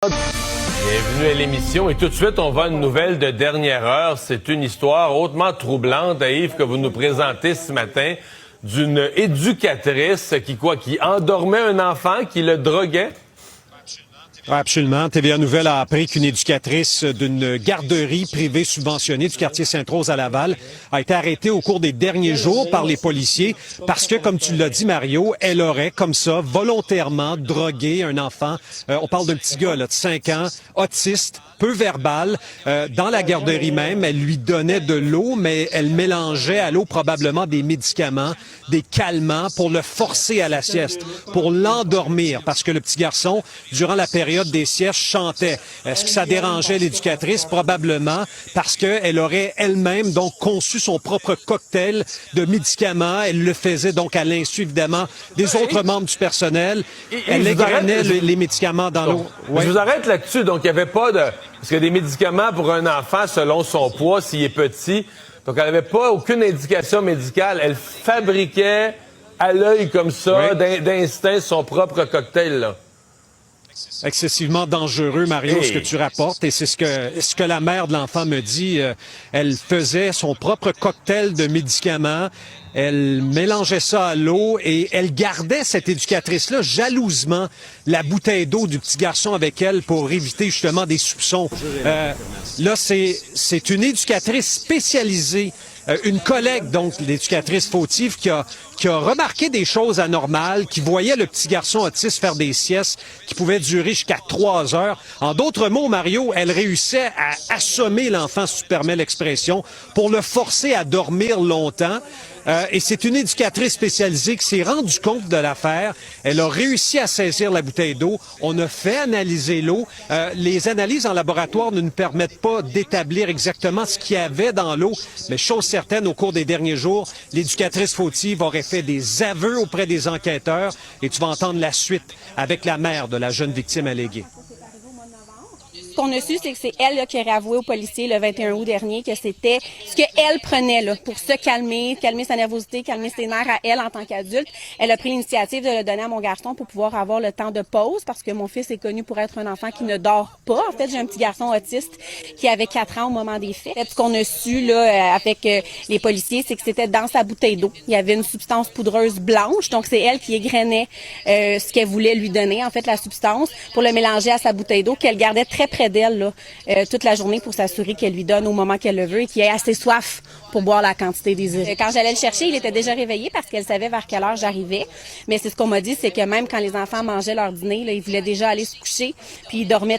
Bienvenue à l'émission et tout de suite, on va à une nouvelle de dernière heure. C'est une histoire hautement troublante, Yves, que vous nous présentez ce matin d'une éducatrice qui endormait un enfant, qui le droguait. Absolument. TVA Nouvelle a appris qu'une éducatrice d'une garderie privée subventionnée du quartier Sainte-Rose à Laval a été arrêtée au cours des derniers jours par les policiers parce que, comme tu l'as dit, Mario, elle aurait, comme ça, volontairement drogué un enfant. On parle d'un petit gars là, de 5 ans, autiste, peu verbal. Dans la garderie même, elle lui donnait de l'eau, mais elle mélangeait à l'eau probablement des médicaments, des calmants pour le forcer à la sieste, pour l'endormir, parce que le petit garçon, durant la période des siestes, chantait. Est-ce que ça dérangeait l'éducatrice? Probablement, parce qu'elle aurait elle-même donc conçu son propre cocktail de médicaments. Elle le faisait donc à l'insu, évidemment, des autres membres du personnel. Elle égrenait les médicaments dans l'eau. Ouais. Je vous arrête là-dessus. Donc, il n'y avait pas de... Parce que des médicaments pour un enfant, selon son poids, s'il est petit. Donc, elle n'avait pas aucune indication médicale. Elle fabriquait à l'œil comme ça, d'instinct, son propre cocktail, là. Excessivement dangereux, Mario, ce que tu rapportes. Et c'est ce que la mère de l'enfant me dit. Elle faisait son propre cocktail de médicaments. Elle mélangeait ça à l'eau et elle gardait, cette éducatrice-là, jalousement, la bouteille d'eau du petit garçon avec elle pour éviter justement des soupçons. Là, c'est une éducatrice spécialisée, une collègue, donc, l'éducatrice fautive, qui a remarqué des choses anormales, qui voyait le petit garçon autiste faire des siestes qui pouvaient durer jusqu'à 3 heures. En d'autres mots, Mario, elle réussissait à assommer l'enfant, si tu permets l'expression, pour le forcer à dormir longtemps. Et c'est une éducatrice spécialisée qui s'est rendue compte de l'affaire. Elle a réussi à saisir la bouteille d'eau. On a fait analyser l'eau. Les analyses en laboratoire ne nous permettent pas d'établir exactement ce qu'il y avait dans l'eau. Mais chose certaine, au cours des derniers jours, l'éducatrice fautive aurait fait des aveux auprès des enquêteurs. Et tu vas entendre la suite avec la mère de la jeune victime alléguée. Ce qu'on a su, c'est que c'est elle là, qui aurait avoué aux policiers le 21 août dernier que c'était ce qu'elle prenait là, pour se calmer sa nervosité, calmer ses nerfs à elle en tant qu'adulte. Elle a pris l'initiative de le donner à mon garçon pour pouvoir avoir le temps de pause parce que mon fils est connu pour être un enfant qui ne dort pas. En fait, j'ai un petit garçon autiste qui avait 4 ans au moment des faits. Ce qu'on a su là, avec les policiers, c'est que c'était dans sa bouteille d'eau. Il y avait une substance poudreuse blanche, donc c'est elle qui égrenait ce qu'elle voulait lui donner, en fait, la substance, pour le mélanger à sa bouteille d'eau qu'elle gardait très près d'elle là, toute la journée pour s'assurer qu'elle lui donne au moment qu'elle le veut et qu'il ait assez soif pour boire la quantité désirée. Quand j'allais le chercher, il était déjà réveillé parce qu'elle savait vers quelle heure j'arrivais. Mais c'est ce qu'on m'a dit, c'est que même quand les enfants mangeaient leur dîner, là, ils voulaient déjà aller se coucher puis ils dormaient